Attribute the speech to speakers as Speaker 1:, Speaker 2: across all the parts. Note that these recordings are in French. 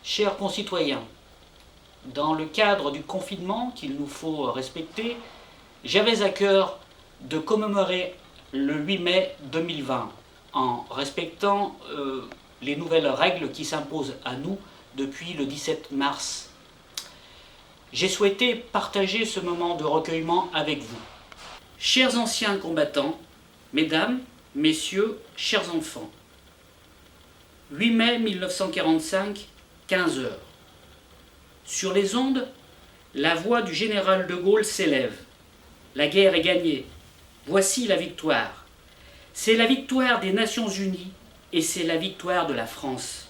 Speaker 1: Chers concitoyens, dans le cadre du confinement qu'il nous faut respecter, j'avais à cœur de commémorer le 8 mai 2020 en respectant les nouvelles règles qui s'imposent à nous depuis le 17 mars. J'ai souhaité partager ce moment de recueillement avec vous. Chers anciens combattants, mesdames, messieurs, chers enfants, 8 mai 1945, 15 heures. Sur les ondes, la voix du général de Gaulle s'élève. La guerre est gagnée. Voici la victoire. C'est la victoire des Nations Unies et c'est la victoire de la France.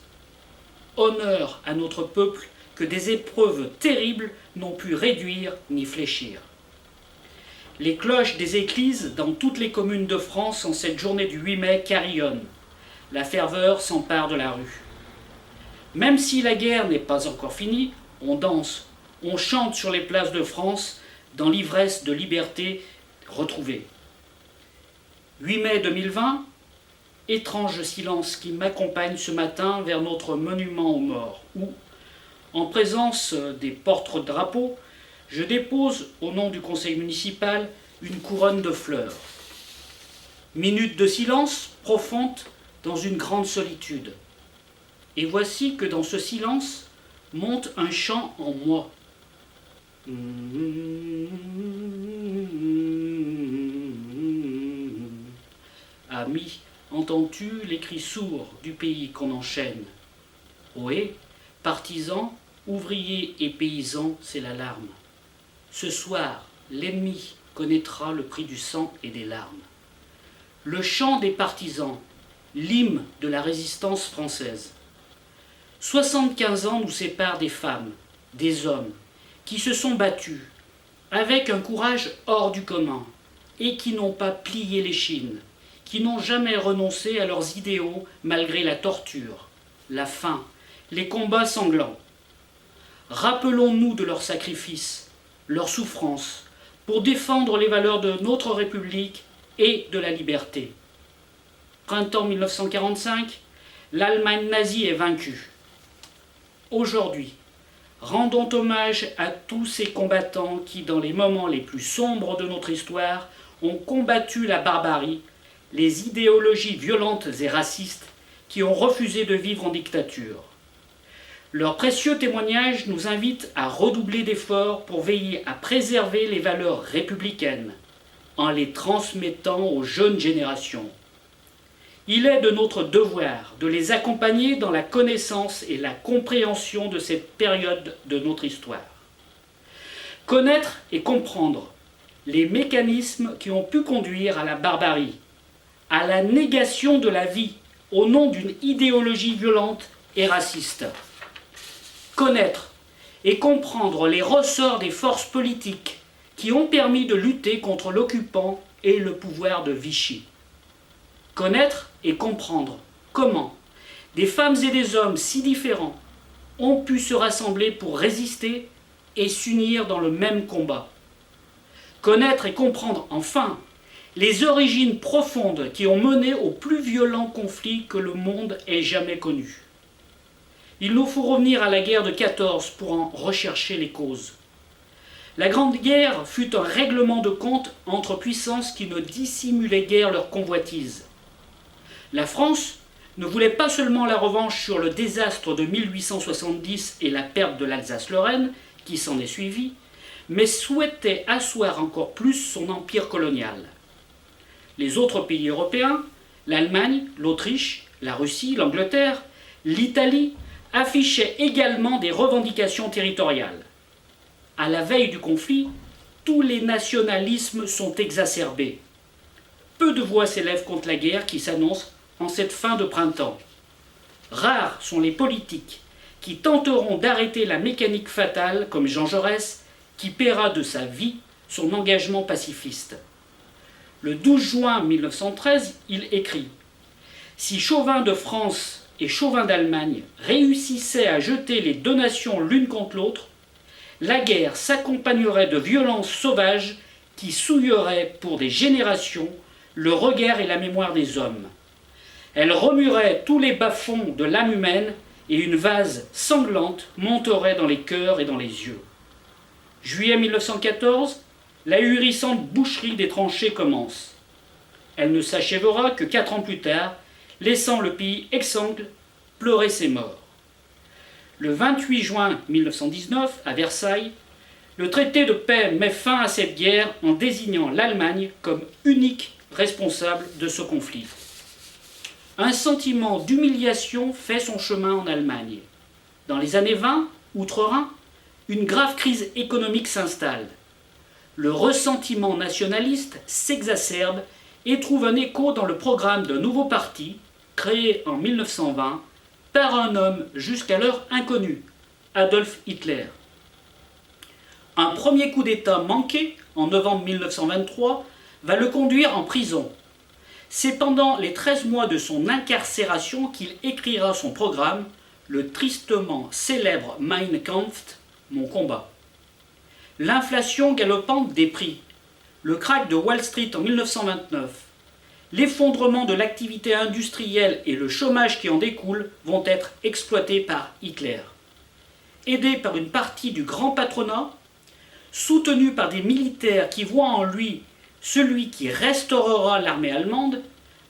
Speaker 1: Honneur à notre peuple que des épreuves terribles n'ont pu réduire ni fléchir. Les cloches des églises dans toutes les communes de France en cette journée du 8 mai carillonnent. La ferveur s'empare de la rue. Même si la guerre n'est pas encore finie, on danse, on chante sur les places de France dans l'ivresse de liberté retrouvée. 8 mai 2020, étrange silence qui m'accompagne ce matin vers notre monument aux morts, où, en présence des porte-drapeaux, je dépose, au nom du conseil municipal, une couronne de fleurs. Minute de silence profonde dans une grande solitude. Et voici que dans ce silence monte un chant en moi. Ami, entends-tu les cris sourds du pays qu'on enchaîne? Ohé, partisans, ouvriers et paysans, c'est l'alarme. Ce soir, l'ennemi connaîtra le prix du sang et des larmes. Le chant des partisans, l'hymne de la résistance française. 75 ans nous séparent des femmes, des hommes, qui se sont battus, avec un courage hors du commun, et qui n'ont pas plié l'échine, qui n'ont jamais renoncé à leurs idéaux malgré la torture, la faim, les combats sanglants. Rappelons-nous de leurs sacrifices, leurs souffrances, pour défendre les valeurs de notre République et de la liberté. Printemps 1945, l'Allemagne nazie est vaincue. Aujourd'hui, rendons hommage à tous ces combattants qui, dans les moments les plus sombres de notre histoire, ont combattu la barbarie, les idéologies violentes et racistes qui ont refusé de vivre en dictature. Leurs précieux témoignages nous invitent à redoubler d'efforts pour veiller à préserver les valeurs républicaines en les transmettant aux jeunes générations. Il est de notre devoir de les accompagner dans la connaissance et la compréhension de cette période de notre histoire. Connaître et comprendre les mécanismes qui ont pu conduire à la barbarie, à la négation de la vie au nom d'une idéologie violente et raciste. Connaître et comprendre les ressorts des forces politiques qui ont permis de lutter contre l'occupant et le pouvoir de Vichy. Connaître et comprendre comment des femmes et des hommes si différents ont pu se rassembler pour résister et s'unir dans le même combat. Connaître et comprendre enfin les origines profondes qui ont mené au plus violent conflit que le monde ait jamais connu. Il nous faut revenir à la guerre de 14 pour en rechercher les causes. La Grande Guerre fut un règlement de compte entre puissances qui ne dissimulaient guère leur convoitise. La France ne voulait pas seulement la revanche sur le désastre de 1870 et la perte de l'Alsace-Lorraine, qui s'en est suivie, mais souhaitait asseoir encore plus son empire colonial. Les autres pays européens, l'Allemagne, l'Autriche, la Russie, l'Angleterre, l'Italie, affichaient également des revendications territoriales. À la veille du conflit, tous les nationalismes sont exacerbés. Peu de voix s'élèvent contre la guerre qui s'annonce en cette fin de printemps. Rares sont les politiques qui tenteront d'arrêter la mécanique fatale, comme Jean Jaurès, qui paiera de sa vie son engagement pacifiste. Le 12 juin 1913, il écrit « Si Chauvin de France et Chauvin d'Allemagne réussissaient à jeter les deux nations l'une contre l'autre, la guerre s'accompagnerait de violences sauvages qui souilleraient pour des générations le regard et la mémoire des hommes. Elle remuerait tous les bas-fonds de l'âme humaine et une vase sanglante monterait dans les cœurs et dans les yeux. Juillet 1914, la ahurissante boucherie des tranchées commence. Elle ne s'achèvera que 4 ans plus tard, laissant le pays exsangue pleurer ses morts. Le 28 juin 1919, à Versailles, le traité de paix met fin à cette guerre en désignant l'Allemagne comme unique responsable de ce conflit. Un sentiment d'humiliation fait son chemin en Allemagne. Dans les années 20, outre-Rhin, une grave crise économique s'installe. Le ressentiment nationaliste s'exacerbe et trouve un écho dans le programme d'un nouveau parti, créé en 1920, par un homme jusqu'alors inconnu, Adolf Hitler. Un premier coup d'État manqué, en novembre 1923, va le conduire en prison. C'est pendant les 13 mois de son incarcération qu'il écrira son programme, le tristement célèbre Mein Kampf, Mon combat. L'inflation galopante des prix, le krach de Wall Street en 1929, l'effondrement de l'activité industrielle et le chômage qui en découle vont être exploités par Hitler. Aidé par une partie du grand patronat, soutenu par des militaires qui voient en lui celui qui restaurera l'armée allemande,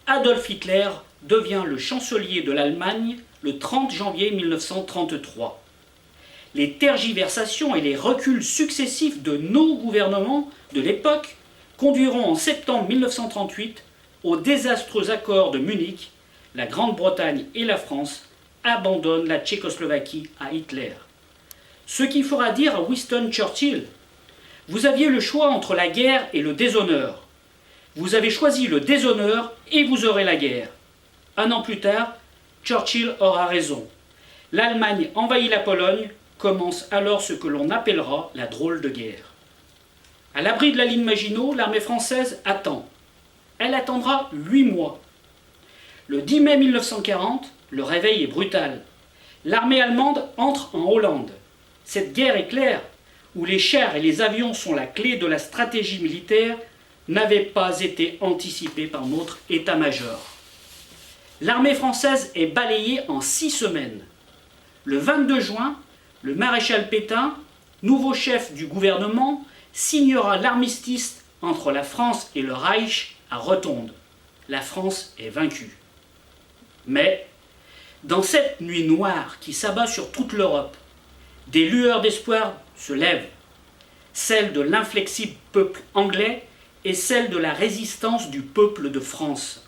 Speaker 1: Adolf Hitler devient le chancelier de l'Allemagne le 30 janvier 1933. Les tergiversations et les reculs successifs de nos gouvernements de l'époque conduiront en septembre 1938 aux désastreux accords de Munich. La Grande-Bretagne et la France abandonnent la Tchécoslovaquie à Hitler. Ce qui fera dire à Winston Churchill: vous aviez le choix entre la guerre et le déshonneur. Vous avez choisi le déshonneur et vous aurez la guerre. 1 an plus tard, Churchill aura raison. L'Allemagne envahit la Pologne, commence alors ce que l'on appellera la drôle de guerre. À l'abri de la ligne Maginot, l'armée française attend. Elle attendra 8 mois. Le 10 mai 1940, le réveil est brutal. L'armée allemande entre en Hollande. Cette guerre éclair, où les chars et les avions sont la clé de la stratégie militaire, n'avait pas été anticipée par notre état-major. L'armée française est balayée en 6 semaines. Le 22 juin, le maréchal Pétain, nouveau chef du gouvernement, signera l'armistice entre la France et le Reich à Rotonde. La France est vaincue. Mais, dans cette nuit noire qui s'abat sur toute l'Europe, des lueurs d'espoir se lèvent, celle de l'inflexible peuple anglais et celle de la résistance du peuple de France.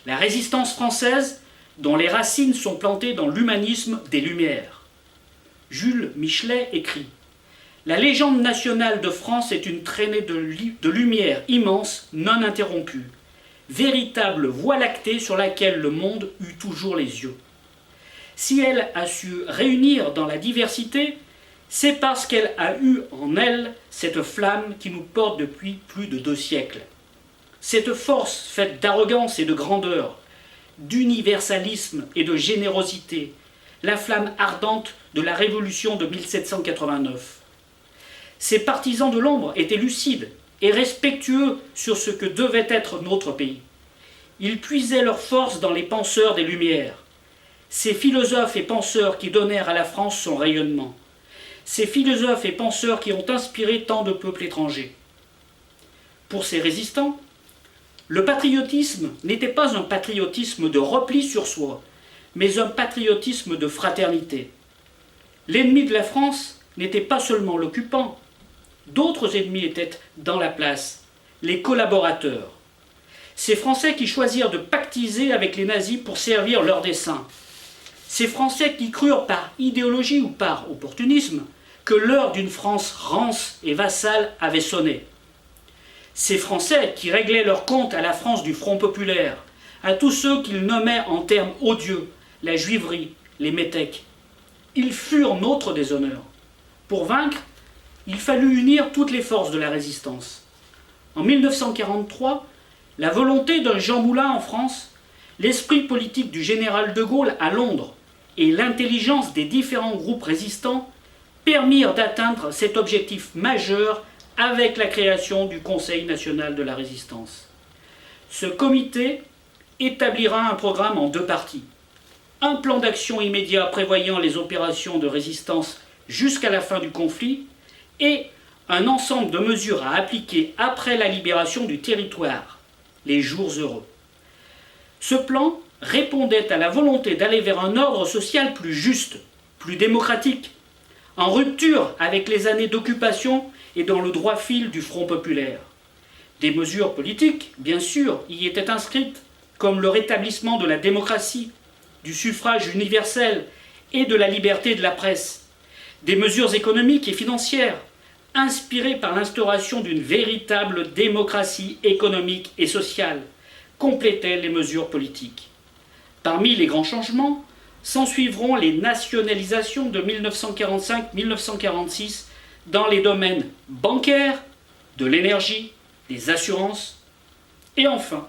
Speaker 1: La résistance française, dont les racines sont plantées dans l'humanisme des Lumières. Jules Michelet écrit « La légende nationale de France est une traînée de lumière immense, non interrompue, véritable voie lactée sur laquelle le monde eut toujours les yeux. Si elle a su réunir dans la diversité, c'est parce qu'elle a eu en elle cette flamme qui nous porte depuis plus de 2 siècles. Cette force faite d'arrogance et de grandeur, d'universalisme et de générosité, la flamme ardente de la Révolution de 1789. Ces partisans de l'ombre étaient lucides et respectueux sur ce que devait être notre pays. Ils puisaient leur force dans les penseurs des Lumières. Ces philosophes et penseurs qui donnèrent à la France son rayonnement. Ces philosophes et penseurs qui ont inspiré tant de peuples étrangers. Pour ces résistants, le patriotisme n'était pas un patriotisme de repli sur soi, mais un patriotisme de fraternité. L'ennemi de la France n'était pas seulement l'occupant, d'autres ennemis étaient dans la place, les collaborateurs. Ces Français qui choisirent de pactiser avec les nazis pour servir leurs desseins. Ces Français qui crurent par idéologie ou par opportunisme que l'heure d'une France rance et vassale avait sonné. Ces Français qui réglaient leurs comptes à la France du Front populaire, à tous ceux qu'ils nommaient en termes odieux, la juiverie, les métèques. Ils furent notre déshonneur. Pour vaincre, il fallut unir toutes les forces de la résistance. En 1943, la volonté d'un Jean Moulin en France, l'esprit politique du général de Gaulle à Londres et l'intelligence des différents groupes résistants permirent d'atteindre cet objectif majeur avec la création du Conseil national de la résistance. Ce comité établira un programme en 2 parties. un plan d'action immédiat prévoyant les opérations de résistance jusqu'à la fin du conflit et un ensemble de mesures à appliquer après la libération du territoire, les jours heureux. Ce plan répondait à la volonté d'aller vers un ordre social plus juste, plus démocratique, en rupture avec les années d'occupation et dans le droit fil du Front populaire. Des mesures politiques, bien sûr, y étaient inscrites, comme le rétablissement de la démocratie, du suffrage universel et de la liberté de la presse. Des mesures économiques et financières, inspirées par l'instauration d'une véritable démocratie économique et sociale, complétaient les mesures politiques. Parmi les grands changements, s'ensuivront les nationalisations de 1945-1946 dans les domaines bancaires, de l'énergie, des assurances, et enfin,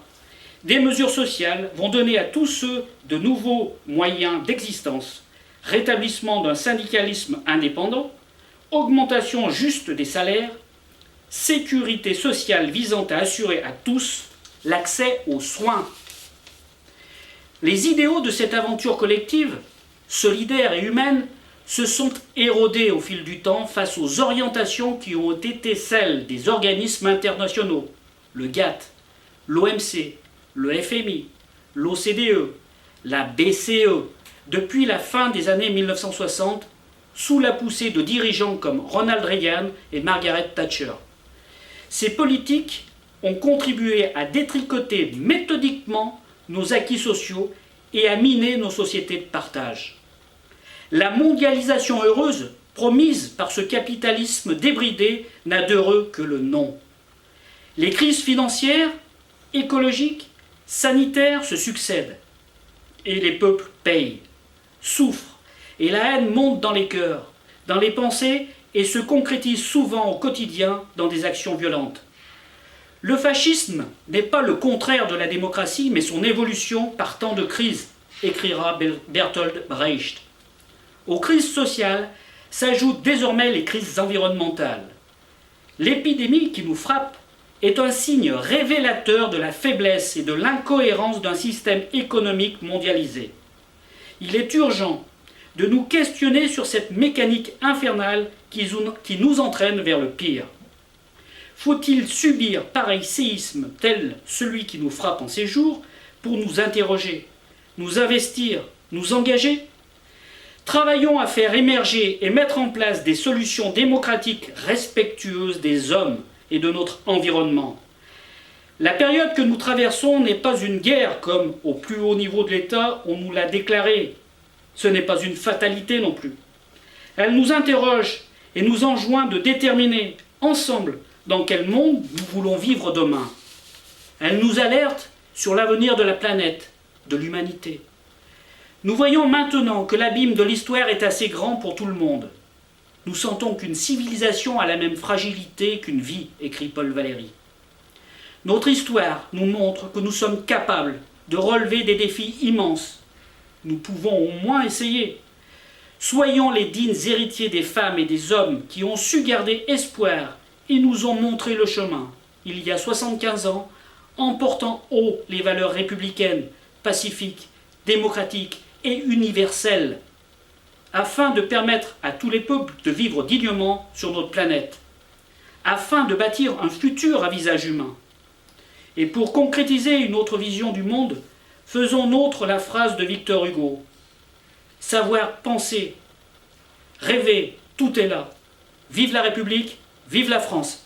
Speaker 1: des mesures sociales vont donner à tous ceux de nouveaux moyens d'existence, rétablissement d'un syndicalisme indépendant, augmentation juste des salaires, sécurité sociale visant à assurer à tous l'accès aux soins. Les idéaux de cette aventure collective, solidaire et humaine, se sont érodés au fil du temps face aux orientations qui ont été celles des organismes internationaux, le GATT, l'OMC, le FMI, l'OCDE, la BCE, depuis la fin des années 1960, sous la poussée de dirigeants comme Ronald Reagan et Margaret Thatcher. Ces politiques ont contribué à détricoter méthodiquement nos acquis sociaux et à miner nos sociétés de partage. La mondialisation heureuse, promise par ce capitalisme débridé, n'a d'heureux que le nom. Les crises financières, écologiques, sanitaires se succèdent, et les peuples payent, souffrent, et la haine monte dans les cœurs, dans les pensées, et se concrétise souvent au quotidien dans des actions violentes. Le fascisme n'est pas le contraire de la démocratie, mais son évolution par temps de crise, écrira Bertolt Brecht. Aux crises sociales s'ajoutent désormais les crises environnementales. L'épidémie qui nous frappe est un signe révélateur de la faiblesse et de l'incohérence d'un système économique mondialisé. Il est urgent de nous questionner sur cette mécanique infernale qui nous entraîne vers le pire. Faut-il subir pareil séisme tel celui qui nous frappe en ces jours pour nous interroger, nous investir, nous engager ? Travaillons à faire émerger et mettre en place des solutions démocratiques respectueuses des hommes et de notre environnement. La période que nous traversons n'est pas une guerre comme au plus haut niveau de l'État on nous l'a déclaré. Ce n'est pas une fatalité non plus. Elle nous interroge et nous enjoint de déterminer ensemble dans quel monde nous voulons vivre demain. Elle nous alerte sur l'avenir de la planète, de l'humanité. Nous voyons maintenant que l'abîme de l'histoire est assez grand pour tout le monde. Nous sentons qu'une civilisation a la même fragilité qu'une vie, écrit Paul Valéry. Notre histoire nous montre que nous sommes capables de relever des défis immenses. Nous pouvons au moins essayer. Soyons les dignes héritiers des femmes et des hommes qui ont su garder espoir et nous ont montré le chemin, il y a 75 ans, en portant haut les valeurs républicaines, pacifiques, démocratiques et universelles, afin de permettre à tous les peuples de vivre dignement sur notre planète, afin de bâtir un futur à visage humain. Et pour concrétiser une autre vision du monde, faisons nôtre la phrase de Victor Hugo. Savoir penser, rêver, tout est là. Vive la République, vive la France.